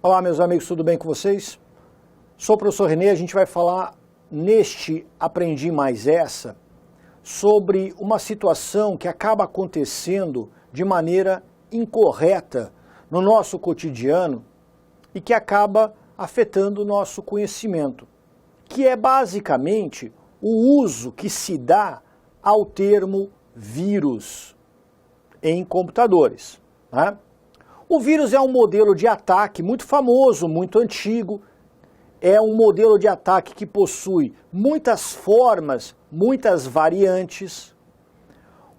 Olá, meus amigos, tudo bem com vocês? Sou o professor Renê, a gente vai falar neste Aprendi Mais Essa sobre uma situação que acaba acontecendo de maneira incorreta no nosso cotidiano e que acaba afetando o nosso conhecimento, que é basicamente o uso que se dá ao termo vírus em computadores, né? O vírus é um modelo de ataque muito famoso, muito antigo. É um modelo de ataque que possui muitas formas, muitas variantes.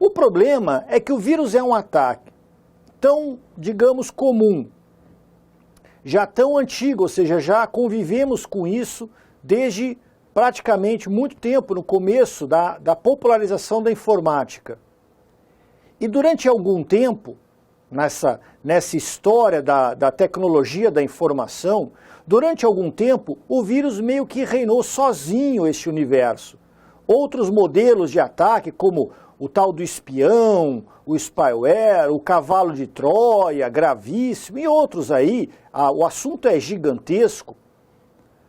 O problema é que o vírus é um ataque tão, digamos, comum, já tão antigo, ou seja, já convivemos com isso desde praticamente muito tempo, no começo da popularização da informática. E durante algum tempo, nessa história da tecnologia da informação, durante algum tempo o vírus meio que reinou sozinho este universo. Outros modelos de ataque, como o tal do espião, o spyware, o cavalo de Troia, gravíssimo, e outros aí, o assunto é gigantesco,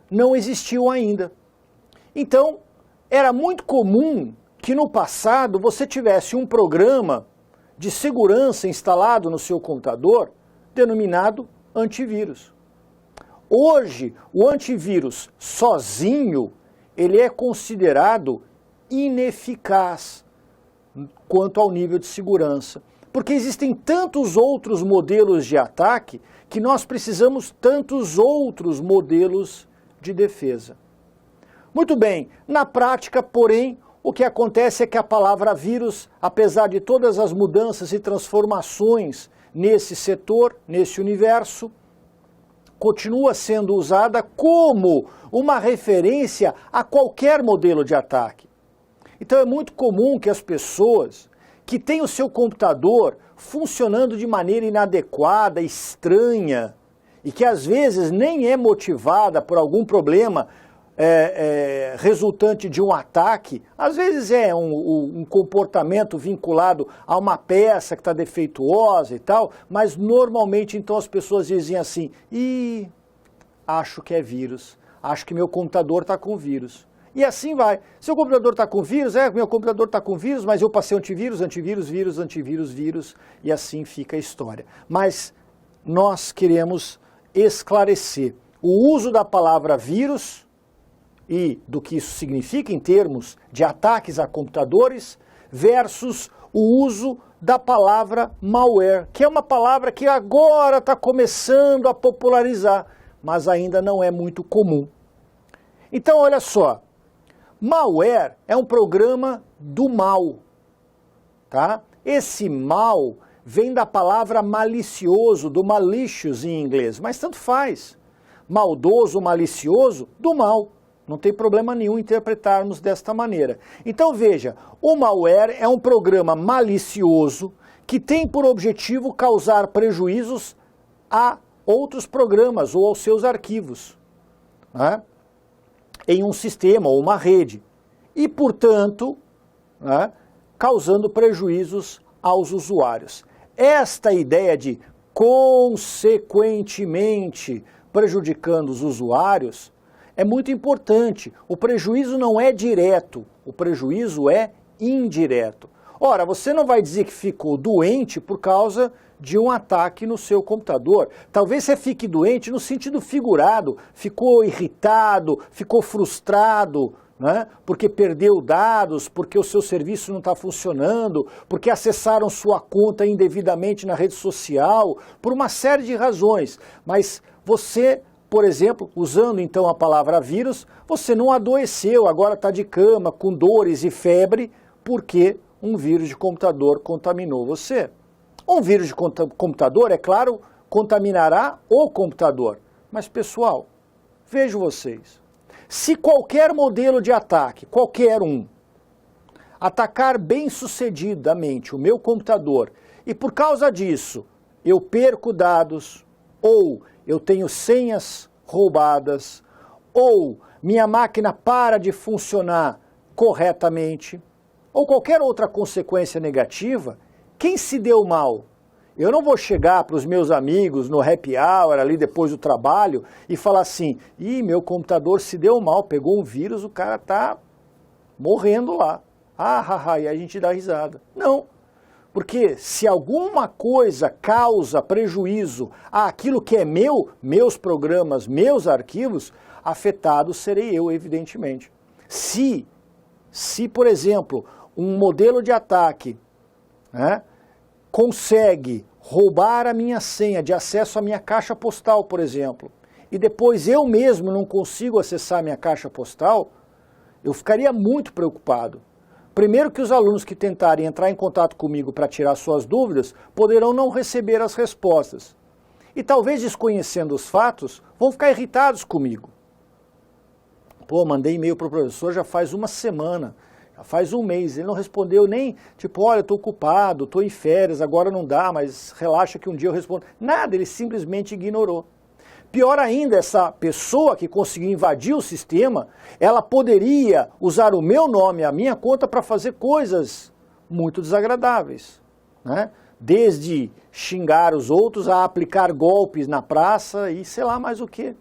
não existiam ainda. Então, era muito comum que no passado você tivesse um programa de segurança instalado no seu computador, denominado antivírus. Hoje, o antivírus sozinho, ele é considerado ineficaz quanto ao nível de segurança, porque existem tantos outros modelos de ataque que nós precisamos tantos outros modelos de defesa. Muito bem, na prática, porém, o que acontece é que a palavra vírus, apesar de todas as mudanças e transformações nesse setor, nesse universo, continua sendo usada como uma referência a qualquer modelo de ataque. Então é muito comum que as pessoas que têm o seu computador funcionando de maneira inadequada, estranha, e que às vezes nem é motivada por algum problema resultante de um ataque, às vezes é um comportamento vinculado a uma peça que está defeituosa e tal, mas normalmente então as pessoas dizem assim, acho que é vírus, acho que meu computador está com vírus. E assim vai. Seu computador está com vírus? Meu computador está com vírus, mas eu passei antivírus, vírus, e assim fica a história. Mas nós queremos esclarecer o uso da palavra vírus e do que isso significa em termos de ataques a computadores versus o uso da palavra malware, que é uma palavra que agora está começando a popularizar, mas ainda não é muito comum. Então, olha só, malware é um programa do mal, tá? Esse mal vem da palavra malicioso, do malicious em inglês, mas tanto faz. Maldoso, malicioso, do mal. Não tem problema nenhum interpretarmos desta maneira. Então veja, o malware é um programa malicioso que tem por objetivo causar prejuízos a outros programas ou aos seus arquivos, né, em um sistema ou uma rede. E, portanto, né, causando prejuízos aos usuários. Esta ideia de consequentemente prejudicando os usuários é muito importante. O prejuízo não é direto, o prejuízo é indireto. Ora, você não vai dizer que ficou doente por causa de um ataque no seu computador. Talvez você fique doente no sentido figurado, ficou irritado, ficou frustrado, né? Porque perdeu dados, porque o seu serviço não está funcionando, porque acessaram sua conta indevidamente na rede social, por uma série de razões. Mas você, por exemplo, usando então a palavra vírus, você não adoeceu, agora está de cama, com dores e febre, porque um vírus de computador contaminou você. Um vírus de computador, é claro, contaminará o computador. Mas, pessoal, vejo vocês. Se qualquer modelo de ataque, qualquer um, atacar bem-sucedidamente o meu computador e por causa disso eu perco dados, ou eu tenho senhas roubadas, ou minha máquina para de funcionar corretamente, ou qualquer outra consequência negativa, quem se deu mal? Eu não vou chegar para os meus amigos no happy hour, ali depois do trabalho, e falar assim, ih, meu computador se deu mal, pegou um vírus, o cara está morrendo lá. E a gente dá risada. Não, porque se alguma coisa causa prejuízo àquilo que é meu, meus programas, meus arquivos, afetado serei eu, evidentemente. Se por exemplo, um modelo de ataque, né, consegue roubar a minha senha de acesso à minha caixa postal, por exemplo, e depois eu mesmo não consigo acessar a minha caixa postal, eu ficaria muito preocupado. Primeiro que os alunos que tentarem entrar em contato comigo para tirar suas dúvidas poderão não receber as respostas. E talvez desconhecendo os fatos, vão ficar irritados comigo. Pô, mandei e-mail para o professor já faz uma semana, já faz um mês, ele não respondeu nem, tipo, olha, eu estou ocupado, estou em férias, agora não dá, mas relaxa que um dia eu respondo. Nada, ele simplesmente ignorou. Pior ainda, essa pessoa que conseguiu invadir o sistema, ela poderia usar o meu nome, a minha conta, para fazer coisas muito desagradáveis, né? Desde xingar os outros, a aplicar golpes na praça e sei lá mais o que.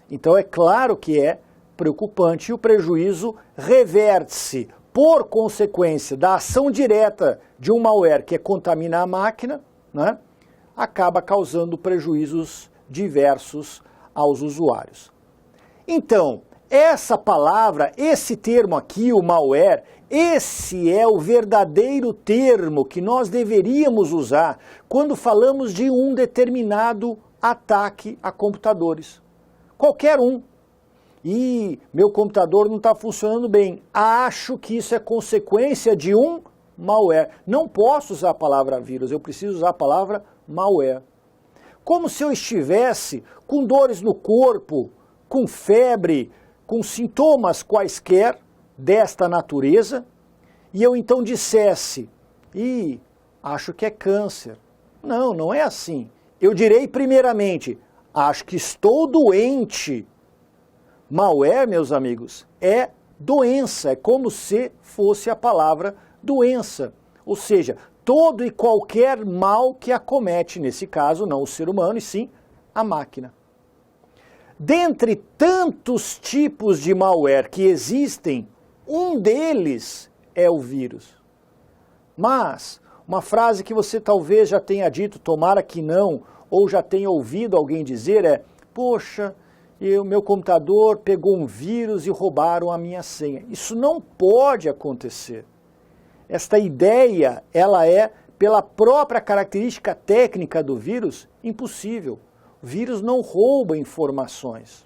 Então é claro que é preocupante e o prejuízo reverte-se por consequência da ação direta de um malware que é contaminar a máquina, né? Acaba causando prejuízos diversos aos usuários. Então, essa palavra, esse termo aqui, o malware, esse é o verdadeiro termo que nós deveríamos usar quando falamos de um determinado ataque a computadores. Qualquer um. E meu computador não está funcionando bem. Acho que isso é consequência de um malware. Não posso usar a palavra vírus, eu preciso usar a palavra malware. Como se eu estivesse com dores no corpo, com febre, com sintomas quaisquer desta natureza, e eu então dissesse, acho que é câncer. Não, não é assim. Eu direi primeiramente, acho que estou doente. Malware, meus amigos, é doença, é como se fosse a palavra doença. Ou seja, todo e qualquer mal que acomete, nesse caso, não o ser humano, e sim a máquina. Dentre tantos tipos de malware que existem, um deles é o vírus. Mas, uma frase que você talvez já tenha dito, tomara que não, ou já tenha ouvido alguém dizer é, poxa, o meu computador pegou um vírus e roubaram a minha senha. Isso não pode acontecer. Esta ideia, ela é, pela própria característica técnica do vírus, impossível. O vírus não rouba informações.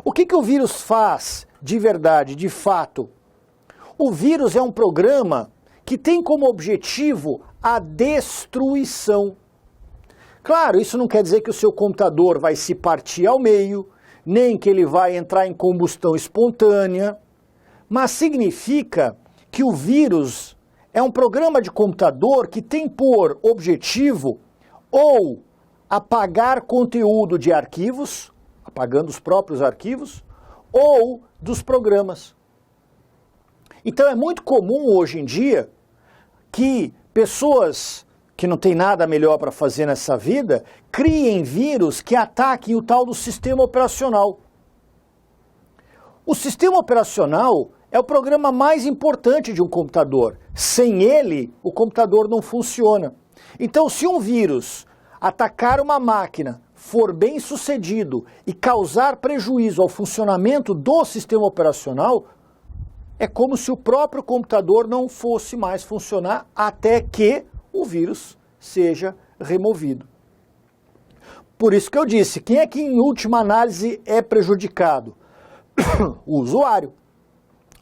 O que o vírus faz de verdade, de fato? O vírus é um programa que tem como objetivo a destruição. Claro, isso não quer dizer que o seu computador vai se partir ao meio, nem que ele vai entrar em combustão espontânea, mas significa que o vírus é um programa de computador que tem por objetivo ou apagar conteúdo de arquivos, apagando os próprios arquivos, ou dos programas. Então é muito comum hoje em dia que pessoas que não têm nada melhor para fazer nessa vida, criem vírus que ataquem o tal do sistema operacional. O sistema operacional é o programa mais importante de um computador. Sem ele, o computador não funciona. Então, se um vírus atacar uma máquina, for bem sucedido e causar prejuízo ao funcionamento do sistema operacional, é como se o próprio computador não fosse mais funcionar até que o vírus seja removido. Por isso que eu disse, quem é que em última análise é prejudicado? O usuário.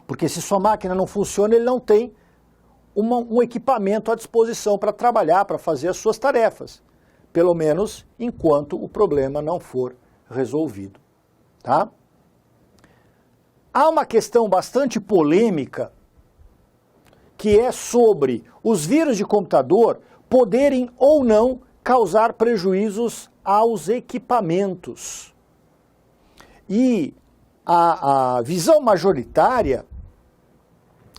Porque se sua máquina não funciona, ele não tem um equipamento à disposição para trabalhar, para fazer as suas tarefas. Pelo menos enquanto o problema não for resolvido. Tá? Há uma questão bastante polêmica que é sobre os vírus de computador poderem ou não causar prejuízos aos equipamentos. E a visão majoritária,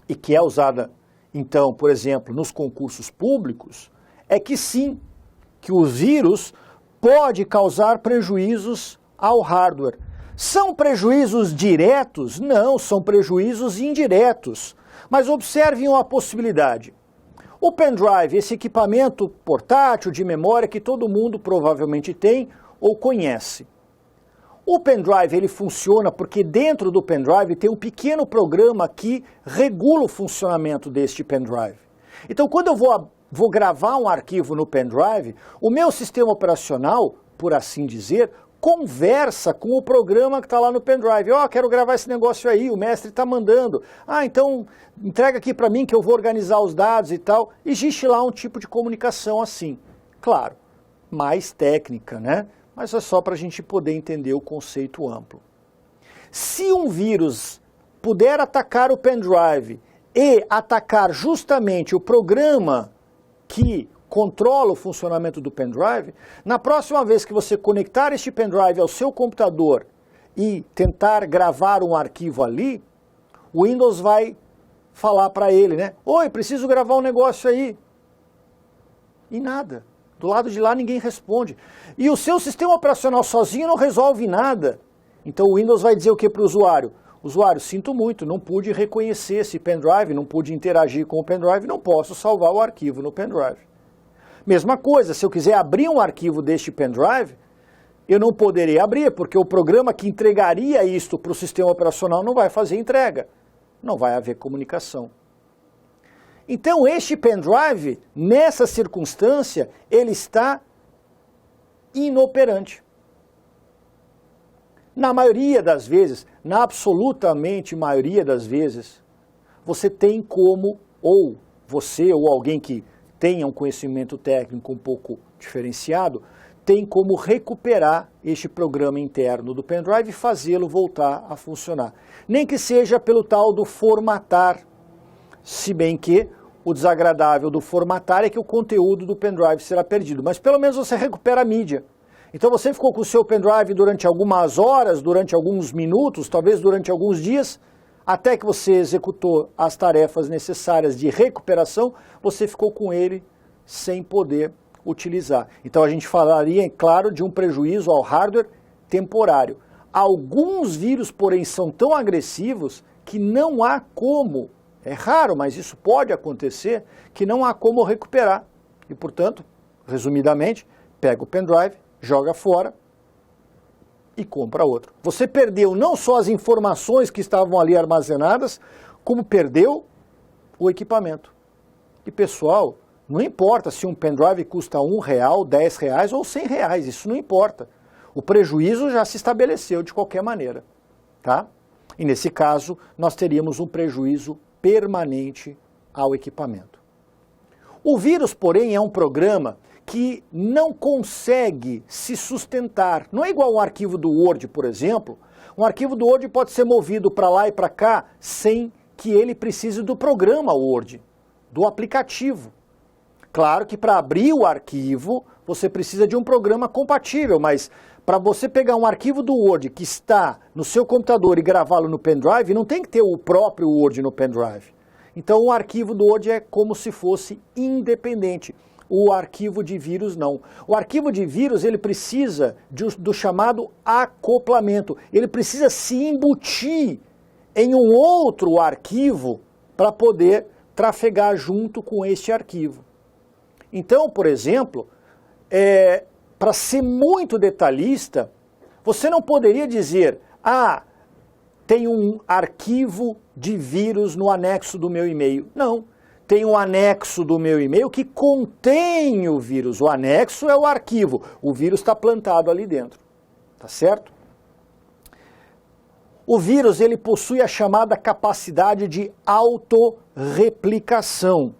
e que é usada, então, por exemplo, nos concursos públicos, é que sim, que o vírus pode causar prejuízos ao hardware. São prejuízos diretos? Não, são prejuízos indiretos. Mas observem uma possibilidade. O pendrive, esse equipamento portátil de memória que todo mundo provavelmente tem ou conhece. O pendrive ele funciona porque dentro do pendrive tem um pequeno programa que regula o funcionamento deste pendrive. Então quando eu vou gravar um arquivo no pendrive, o meu sistema operacional, por assim dizer, conversa com o programa que está lá no pendrive. Quero gravar esse negócio aí, o mestre está mandando. Então entrega aqui para mim que eu vou organizar os dados e tal. Existe lá um tipo de comunicação assim. Claro, mais técnica, né? Mas é só para a gente poder entender o conceito amplo. Se um vírus puder atacar o pendrive e atacar justamente o programa que controla o funcionamento do pendrive, na próxima vez que você conectar este pendrive ao seu computador e tentar gravar um arquivo ali, o Windows vai falar para ele, né? Oi, preciso gravar um negócio aí. E nada. Do lado de lá ninguém responde. E o seu sistema operacional sozinho não resolve nada. Então o Windows vai dizer o que para o usuário? Usuário, sinto muito, não pude reconhecer esse pendrive, não pude interagir com o pendrive, não posso salvar o arquivo no pendrive. Mesma coisa, se eu quiser abrir um arquivo deste pendrive, eu não poderei abrir, porque o programa que entregaria isto para o sistema operacional não vai fazer entrega. Não vai haver comunicação. Então este pendrive, nessa circunstância, ele está inoperante. Na maioria das vezes, na absolutamente maioria das vezes, você tem como, ou você ou alguém que tenha um conhecimento técnico um pouco diferenciado, tem como recuperar este programa interno do pendrive e fazê-lo voltar a funcionar. Nem que seja pelo tal do formatar, se bem que o desagradável do formatar é que o conteúdo do pendrive será perdido, mas pelo menos você recupera a mídia. Então você ficou com o seu pendrive durante algumas horas, durante alguns minutos, talvez durante alguns dias, até que você executou as tarefas necessárias de recuperação, você ficou com ele sem poder utilizar. Então a gente falaria, é claro, de um prejuízo ao hardware temporário. Alguns vírus, porém, são tão agressivos que não há como, é raro, mas isso pode acontecer, que não há como recuperar. E, portanto, resumidamente, pega o pendrive, joga fora e compra outro. Você perdeu não só as informações que estavam ali armazenadas, como perdeu o equipamento. E, pessoal, não importa se um pendrive custa R$1, R$10 ou R$100, isso não importa. O prejuízo já se estabeleceu de qualquer maneira, tá? E nesse caso, nós teríamos um prejuízo permanente ao equipamento. O vírus, porém, é um programa que não consegue se sustentar. Não é igual um arquivo do Word, por exemplo. Um arquivo do Word pode ser movido para lá e para cá sem que ele precise do programa Word, do aplicativo. Claro que para abrir o arquivo, você precisa de um programa compatível, mas para você pegar um arquivo do Word que está no seu computador e gravá-lo no pendrive, não tem que ter o próprio Word no pendrive. Então o arquivo do Word é como se fosse independente. O arquivo de vírus não. O arquivo de vírus ele precisa do chamado acoplamento. Ele precisa se embutir em um outro arquivo para poder trafegar junto com este arquivo. Então, por exemplo, para ser muito detalhista, você não poderia dizer, tem um arquivo de vírus no anexo do meu e-mail. Não, tem um anexo do meu e-mail que contém o vírus. O anexo é o arquivo, o vírus está plantado ali dentro, tá certo? O vírus ele possui a chamada capacidade de autorreplicação.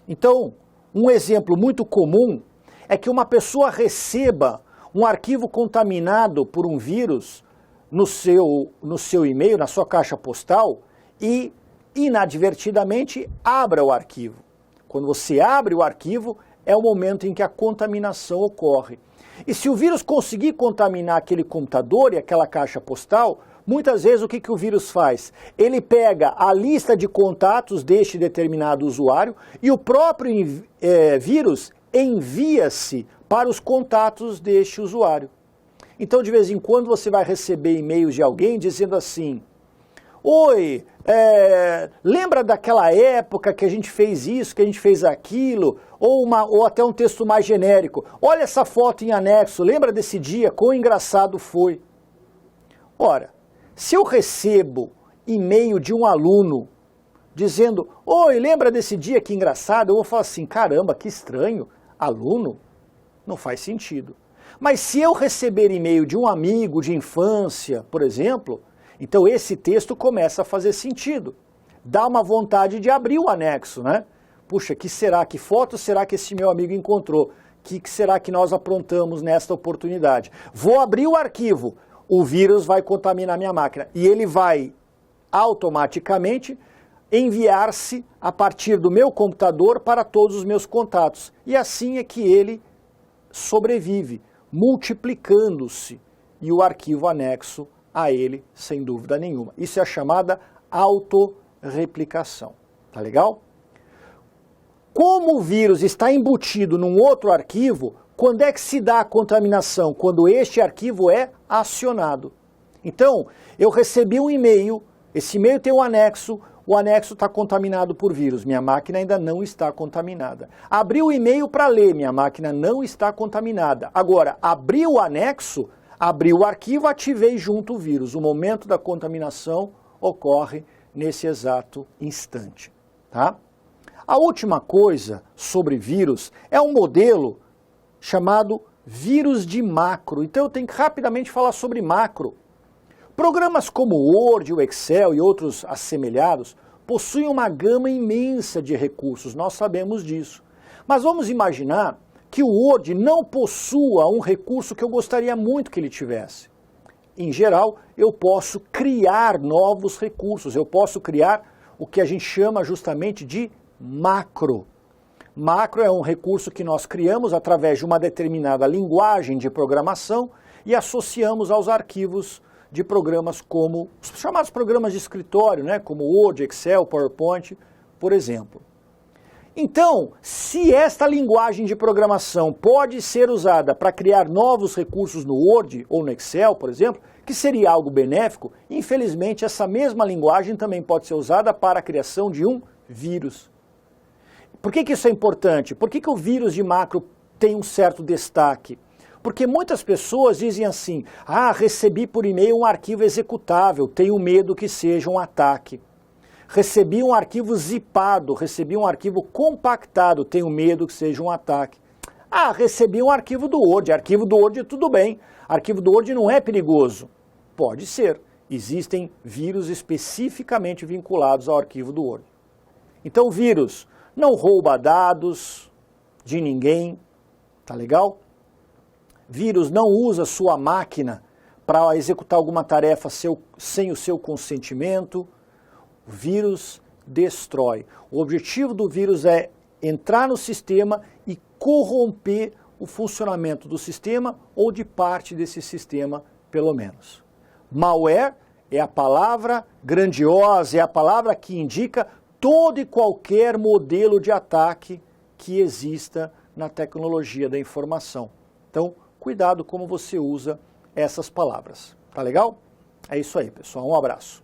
Então, um exemplo muito comum é que uma pessoa receba um arquivo contaminado por um vírus no seu e-mail, na sua caixa postal, e inadvertidamente abra o arquivo. Quando você abre o arquivo, é o momento em que a contaminação ocorre. E se o vírus conseguir contaminar aquele computador e aquela caixa postal, muitas vezes o que o vírus faz? Ele pega a lista de contatos deste determinado usuário e o próprio vírus envia-se para os contatos deste usuário. Então, de vez em quando, você vai receber e-mails de alguém dizendo assim: oi, lembra daquela época que a gente fez isso, que a gente fez aquilo, ou até um texto mais genérico. Olha essa foto em anexo, lembra desse dia, quão engraçado foi. Ora, se eu recebo e-mail de um aluno dizendo: oi, lembra desse dia, que engraçado, eu vou falar assim: caramba, que estranho, aluno? Não faz sentido. Mas se eu receber e-mail de um amigo de infância, por exemplo, então esse texto começa a fazer sentido. Dá uma vontade de abrir o anexo, né? Puxa, que foto será que esse meu amigo encontrou? Que será que nós aprontamos nesta oportunidade? Vou abrir o arquivo, o vírus vai contaminar minha máquina e ele vai automaticamente enviar-se a partir do meu computador para todos os meus contatos. E assim é que ele sobrevive, multiplicando-se, e o arquivo anexo a ele, sem dúvida nenhuma. Isso é a chamada autorreplicação. Tá legal? Como o vírus está embutido num outro arquivo, quando é que se dá a contaminação? Quando este arquivo é acionado. Então, eu recebi um e-mail, esse e-mail tem um anexo, o anexo está contaminado por vírus, minha máquina ainda não está contaminada. Abri o e-mail para ler, minha máquina não está contaminada. Agora, abri o anexo, abri o arquivo, ativei junto o vírus. O momento da contaminação ocorre nesse exato instante. Tá? A última coisa sobre vírus é um modelo chamado vírus de macro. Então eu tenho que rapidamente falar sobre macro. Programas como o Word, o Excel e outros assemelhados possuem uma gama imensa de recursos, nós sabemos disso. Mas vamos imaginar que o Word não possua um recurso que eu gostaria muito que ele tivesse. Em geral, eu posso criar novos recursos, eu posso criar o que a gente chama justamente de macro. Macro é um recurso que nós criamos através de uma determinada linguagem de programação e associamos aos arquivos de programas como os chamados programas de escritório, né, como Word, Excel, PowerPoint, por exemplo. Então, se esta linguagem de programação pode ser usada para criar novos recursos no Word ou no Excel, por exemplo, que seria algo benéfico, infelizmente essa mesma linguagem também pode ser usada para a criação de um vírus. Por que isso é importante? Por que o vírus de macro tem um certo destaque? Porque muitas pessoas dizem assim: recebi por e-mail um arquivo executável, tenho medo que seja um ataque. Recebi um arquivo zipado, recebi um arquivo compactado, tenho medo que seja um ataque. Recebi um arquivo do Word tudo bem, arquivo do Word não é perigoso. Pode ser, existem vírus especificamente vinculados ao arquivo do Word. Então o vírus não rouba dados de ninguém, tá legal? Vírus não usa sua máquina para executar alguma tarefa sem o seu consentimento. O vírus destrói. O objetivo do vírus é entrar no sistema e corromper o funcionamento do sistema ou de parte desse sistema, pelo menos. Malware é a palavra grandiosa, é a palavra que indica todo e qualquer modelo de ataque que exista na tecnologia da informação. Então, cuidado como você usa essas palavras. Tá legal? É isso aí, pessoal. Um abraço.